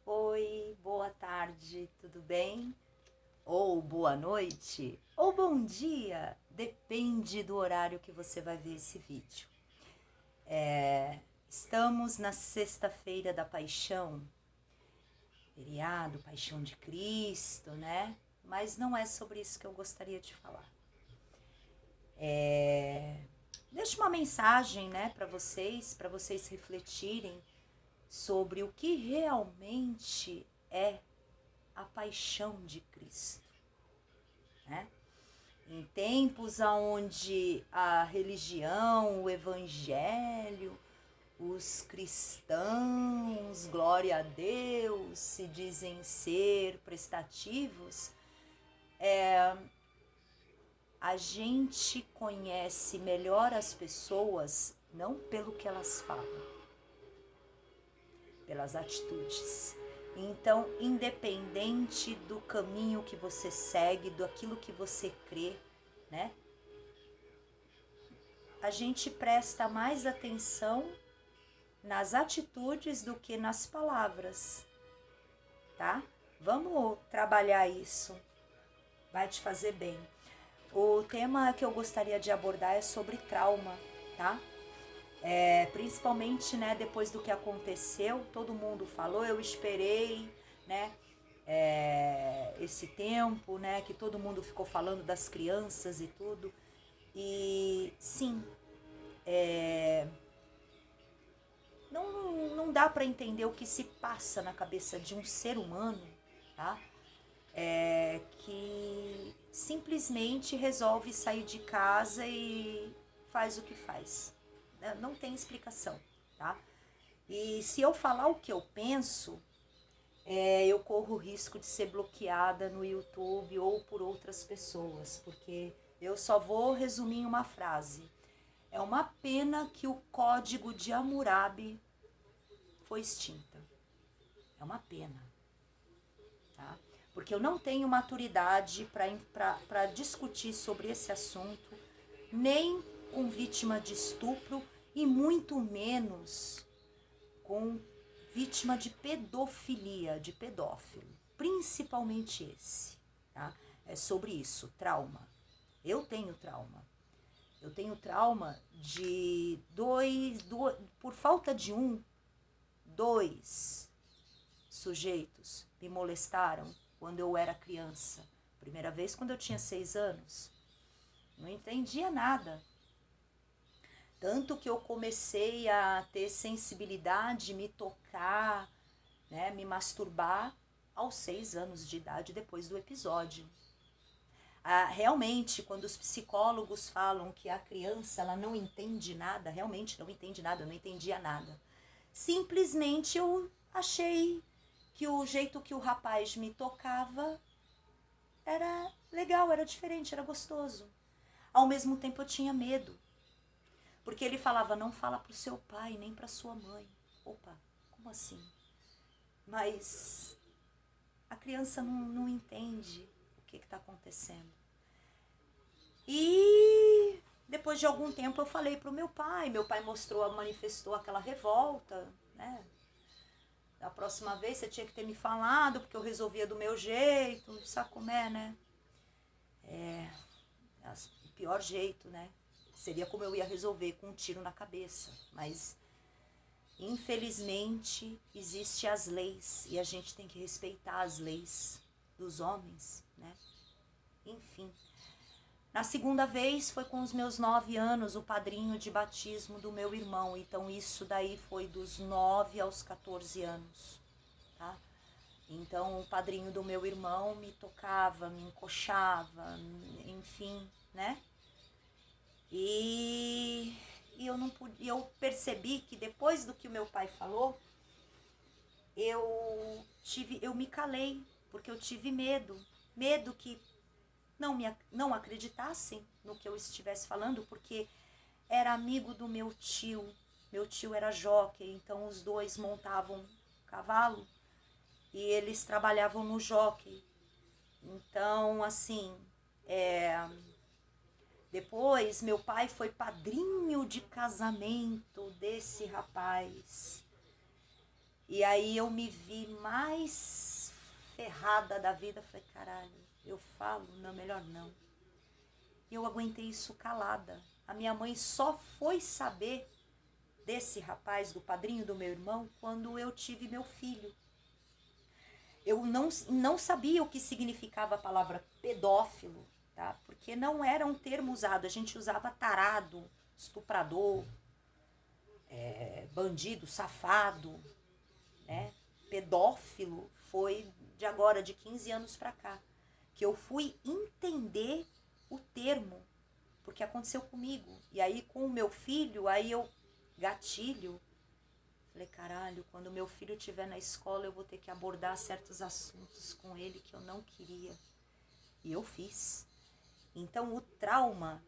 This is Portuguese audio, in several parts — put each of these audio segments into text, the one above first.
Oi, boa tarde, tudo bem? Ou boa noite, ou bom dia, depende do horário que você vai ver esse vídeo. Estamos na sexta-feira da Paixão, feriado, Paixão de Cristo, né? Mas não é sobre isso que eu gostaria de falar. Deixo uma mensagem, né, para vocês refletirem sobre o que realmente é a paixão de Cristo, né? Em tempos onde a religião, o evangelho, os cristãos, glória a Deus, se dizem ser prestativos, a gente conhece melhor as pessoas não pelo que elas falam, pelas atitudes. Então, independente do caminho que você segue, daquilo que você crê, né? A gente presta mais atenção nas atitudes do que nas palavras, tá? Vamos trabalhar isso, vai te fazer bem. O tema que eu gostaria de abordar é sobre trauma, tá? Principalmente, né, depois do que aconteceu, todo mundo falou, eu esperei, né, esse tempo, né, que todo mundo ficou falando das crianças e tudo. E sim, não dá para entender o que se passa na cabeça de um ser humano, tá? Que simplesmente resolve sair de casa e faz o que faz. Não tem explicação, tá? E se eu falar o que eu penso, eu corro o risco de ser bloqueada no YouTube ou por outras pessoas, porque eu só vou resumir em uma frase. É uma pena que o código de Hammurabi foi extinta. É uma pena, tá? Porque eu não tenho maturidade para discutir sobre esse assunto, nem com vítima de estupro e muito menos com vítima de pedofilia, de pedófilo, principalmente esse, tá? É sobre isso, trauma. Eu tenho trauma. Eu tenho trauma de por falta de dois sujeitos me molestaram quando eu era criança. Primeira vez quando eu tinha 6 anos. Não entendia nada. Tanto que eu comecei a ter sensibilidade, me tocar, né, me masturbar aos 6 anos de idade depois do episódio. Realmente, quando os psicólogos falam que a criança ela não entende nada, realmente não entende nada, eu não entendia nada. Simplesmente eu achei que o jeito que o rapaz me tocava era legal, era diferente, era gostoso. Ao mesmo tempo eu tinha medo, porque ele falava, não fala pro seu pai, nem pra sua mãe. Opa, como assim? Mas a criança não entende o que está acontecendo. E depois de algum tempo eu falei pro meu pai mostrou, manifestou aquela revolta, né? Da próxima vez você tinha que ter me falado, porque eu resolvia do meu jeito, sabe como é, né? O pior jeito, né? Seria como eu ia resolver, com um tiro na cabeça. Mas, infelizmente, existem as leis e a gente tem que respeitar as leis dos homens, né? Enfim. Na segunda vez foi com os meus 9 anos, o padrinho de batismo do meu irmão. Então isso daí foi dos 9 aos 14 anos, tá? Então o padrinho do meu irmão me tocava, me encoxava, enfim, né? E, eu não pude, eu percebi que depois do que o meu pai falou, eu me calei, porque eu tive medo que não acreditassem no que eu estivesse falando, porque era amigo do meu tio. Meu tio era jockey, então os dois montavam cavalo e eles trabalhavam no jockey. Então, assim, depois meu pai foi padrinho de casamento desse rapaz. E aí eu me vi mais ferrada da vida. Falei, caralho, eu falo? Não, melhor não. E eu aguentei isso calada. A minha mãe só foi saber desse rapaz, do padrinho do meu irmão, quando eu tive meu filho. Eu não sabia o que significava a palavra pedófilo, tá? Porque não era um termo usado. A gente usava tarado, estuprador, bandido, safado, né? Pedófilo foi de agora, de 15 anos pra cá, que eu fui entender o termo, porque aconteceu comigo. E aí com o meu filho, aí eu, gatilho, falei, caralho, quando meu filho estiver na escola eu vou ter que abordar certos assuntos com ele que eu não queria. E eu fiz. Então o trauma,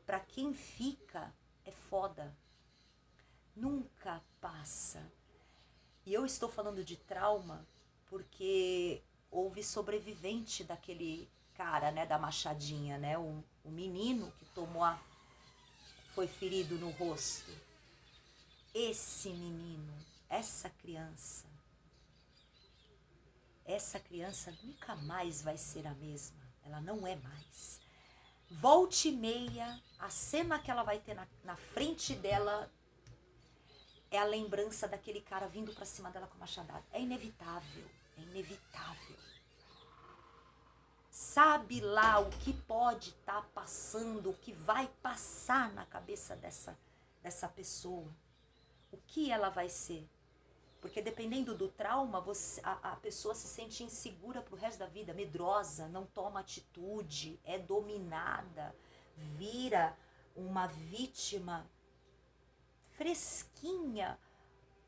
pra quem fica, é foda. Nunca passa. E eu estou falando de trauma porque houve sobrevivente daquele cara, né, da machadinha, né, o menino que foi ferido no rosto. Esse menino, essa criança nunca mais vai ser a mesma. Ela não é mais. Volte e meia, a cena que ela vai ter na frente dela é a lembrança daquele cara vindo pra cima dela com a machadada. É inevitável, é inevitável. Sabe lá o que pode estar passando, o que vai passar na cabeça dessa pessoa. O que ela vai ser. Porque dependendo do trauma, a pessoa se sente insegura pro resto da vida, medrosa, não toma atitude, é dominada, vira uma vítima fresquinha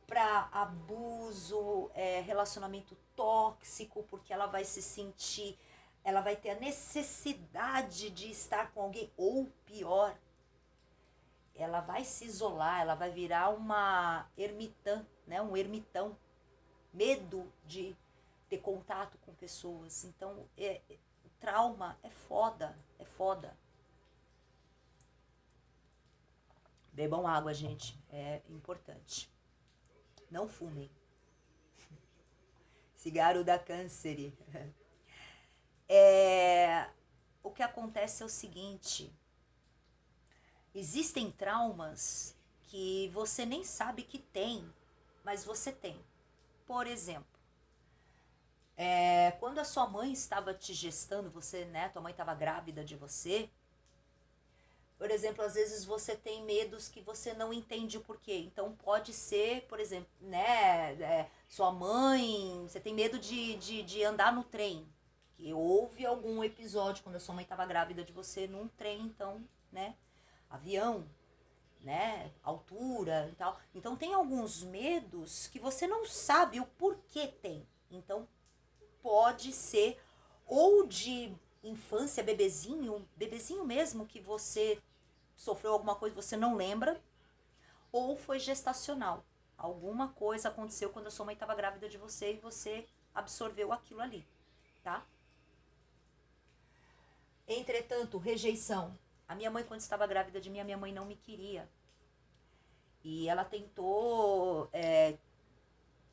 para abuso, relacionamento tóxico, porque ela vai se sentir, ela vai ter a necessidade de estar com alguém, ou pior, ela vai se isolar, ela vai virar uma ermitã, né? Um ermitão, medo de ter contato com pessoas. Então, o trauma é foda, é foda. Bebam água, gente, é importante. Não fumem. Cigarro dá câncer. O que acontece é o seguinte: existem traumas que você nem sabe que tem, mas você tem. Por exemplo, quando a sua mãe estava te gestando, você, né, tua mãe estava grávida de você, por exemplo, às vezes você tem medos que você não entende o porquê. Então pode ser, por exemplo, né, sua mãe, você tem medo de andar no trem. Que houve algum episódio quando a sua mãe estava grávida de você num trem, então, né, avião, né, altura e tal. Então tem alguns medos que você não sabe o porquê tem. Então pode ser ou de infância, bebezinho mesmo, que você sofreu alguma coisa que você não lembra, ou foi gestacional. Alguma coisa aconteceu quando a sua mãe estava grávida de você e você absorveu aquilo ali, tá? Entretanto, rejeição. A minha mãe, quando estava grávida de mim, a minha mãe não me queria. E ela tentou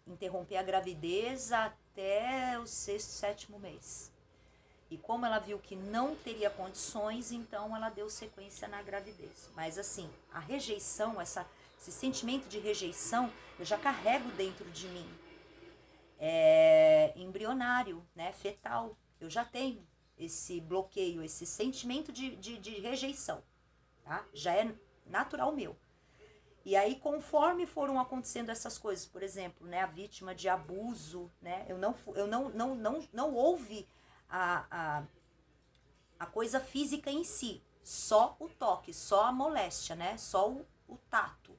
interromper a gravidez até o 6º, 7º mês. E como ela viu que não teria condições, então ela deu sequência na gravidez. Mas assim, a rejeição, esse sentimento de rejeição, eu já carrego dentro de mim. Embrionário, né, fetal. Eu já tenho esse bloqueio, esse sentimento de rejeição, tá? Já é natural meu. E aí, conforme foram acontecendo essas coisas, por exemplo, né, a vítima de abuso, né, não houve a coisa física em si, só o toque, só a moléstia, né, só o tato.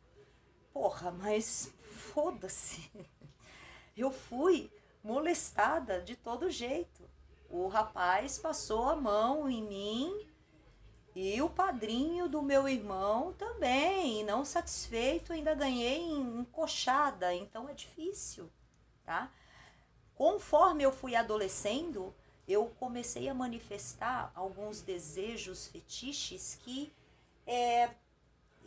Porra, mas foda-se. Eu fui molestada de todo jeito. O rapaz passou a mão em mim e o padrinho do meu irmão também, não satisfeito, ainda ganhei encoxada, então é difícil, tá? Conforme eu fui adolescendo, eu comecei a manifestar alguns desejos fetiches que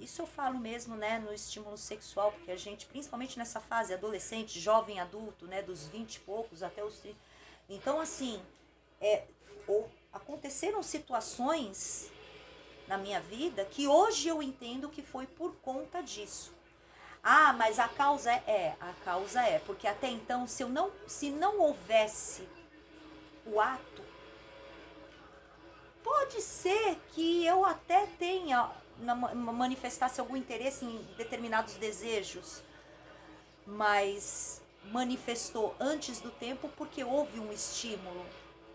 isso eu falo mesmo, né, no estímulo sexual, porque a gente, principalmente nessa fase, adolescente, jovem adulto, né, dos 20 e poucos até os 30. Então, assim, aconteceram situações na minha vida que hoje eu entendo que foi por conta disso. Ah, mas a causa é, porque até então, se não houvesse o ato, pode ser que eu até tenha manifestasse algum interesse em determinados desejos, mas manifestou antes do tempo porque houve um estímulo,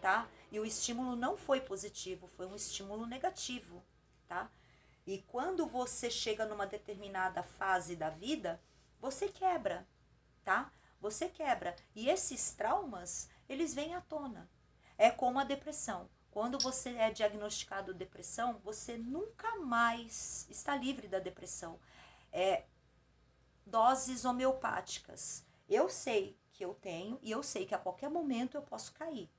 tá? E o estímulo não foi positivo, foi um estímulo negativo, tá? E quando você chega numa determinada fase da vida, você quebra, tá? Você quebra. E esses traumas, eles vêm à tona. É como a depressão. Quando você é diagnosticado de depressão, você nunca mais está livre da depressão. É doses homeopáticas. Eu sei que eu tenho e eu sei que a qualquer momento eu posso cair,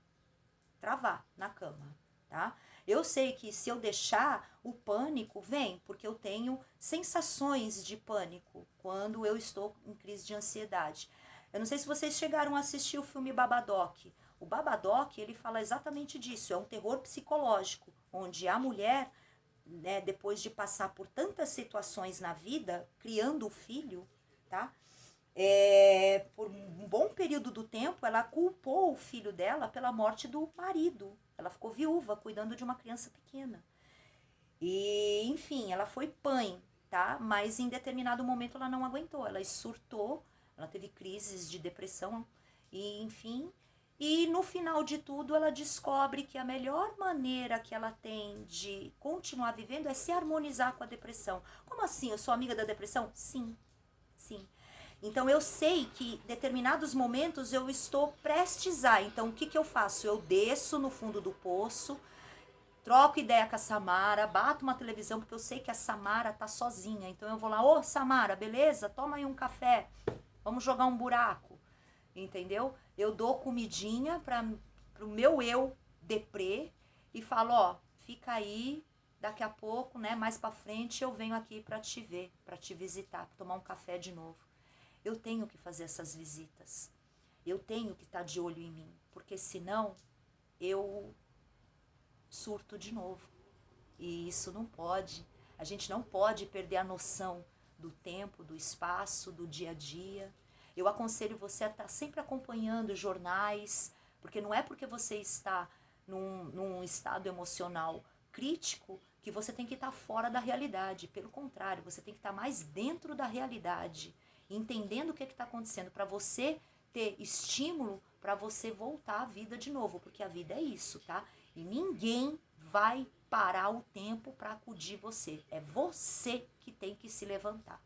travar na cama, tá? Eu sei que se eu deixar, o pânico vem, porque eu tenho sensações de pânico quando eu estou em crise de ansiedade. Eu não sei se vocês chegaram a assistir o filme Babadook. O Babadook, ele fala exatamente disso, é um terror psicológico, onde a mulher, né, depois de passar por tantas situações na vida, criando o filho, tá? Por um bom período do tempo, ela culpou o filho dela pela morte do marido. Ela ficou viúva, cuidando de uma criança pequena. E, enfim, ela foi mãe, tá? Mas em determinado momento ela não aguentou. Ela surtou, ela teve crises de depressão, e, enfim. E no final de tudo, ela descobre que a melhor maneira que ela tem de continuar vivendo é se harmonizar com a depressão. Como assim? Eu sou amiga da depressão? Sim, sim. Então eu sei que em determinados momentos eu estou prestes a. Então o que, que eu faço? Eu desço no fundo do poço, troco ideia com a Samara, bato uma televisão, porque eu sei que a Samara tá sozinha. Então eu vou lá, ô Samara, beleza? Toma aí um café, vamos jogar um buraco. Entendeu? Eu dou comidinha pro meu eu deprê e falo, ó, fica aí, daqui a pouco, né, mais pra frente eu venho aqui pra te ver, pra te visitar, pra tomar um café de novo. Eu tenho que fazer essas visitas. Eu tenho que estar de olho em mim, porque senão eu surto de novo. E isso não pode. A gente não pode perder a noção do tempo, do espaço, do dia a dia. Eu aconselho você a estar sempre acompanhando jornais, porque não é porque você está num estado emocional crítico que você tem que estar fora da realidade. Pelo contrário, você tem que estar mais dentro da realidade, entendendo o que está acontecendo, para você ter estímulo para você voltar à vida de novo, porque a vida é isso, tá? E ninguém vai parar o tempo para acudir você. É você que tem que se levantar.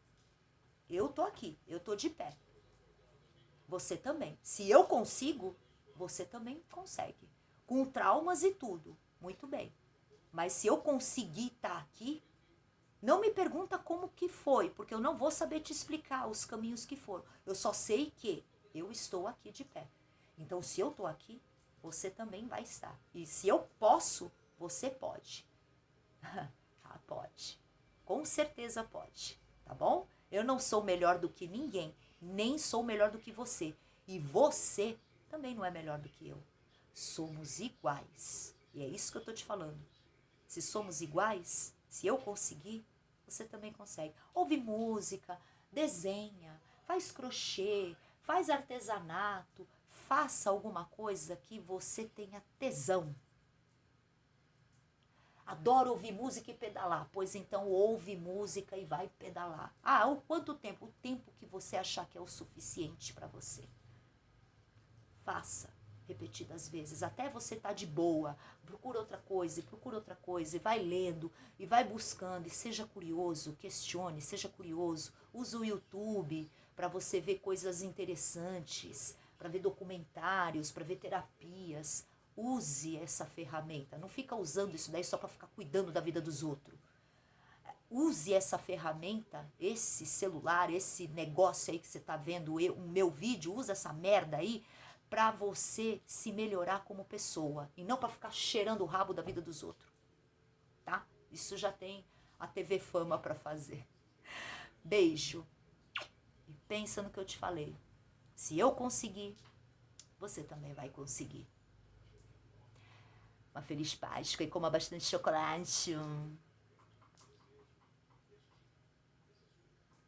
Eu tô aqui, eu tô de pé. Você também. Se eu consigo, você também consegue. Com traumas e tudo. Muito bem. Mas se eu conseguir estar aqui, não me pergunta como que foi, porque eu não vou saber te explicar os caminhos que foram. Eu só sei que eu estou aqui de pé. Então, se eu estou aqui, você também vai estar. E se eu posso, você pode. Ah, pode. Com certeza pode. Tá bom? Eu não sou melhor do que ninguém, nem sou melhor do que você. E você também não é melhor do que eu. Somos iguais. E é isso que eu tô te falando. Se somos iguais, se eu conseguir, você também consegue. Ouve música, desenha, faz crochê, faz artesanato, faça alguma coisa que você tenha tesão. Adoro ouvir música e pedalar. Pois então ouve música e vai pedalar. Ah, o quanto tempo? O tempo que você achar que é o suficiente para você. Faça repetidas vezes, até você tá de boa. Procura outra coisa, e vai lendo, e vai buscando, e seja curioso, questione, seja curioso. Usa o YouTube para você ver coisas interessantes, para ver documentários, para ver terapias. Use essa ferramenta, não fica usando isso daí só para ficar cuidando da vida dos outros. Use essa ferramenta, esse celular, esse negócio aí que você tá vendo, o meu vídeo, usa essa merda aí para você se melhorar como pessoa e não para ficar cheirando o rabo da vida dos outros, tá? Isso já tem a TV Fama para fazer. Beijo. E pensa no que eu te falei. Se eu conseguir, você também vai conseguir. Uma feliz Páscoa e coma bastante chocolate.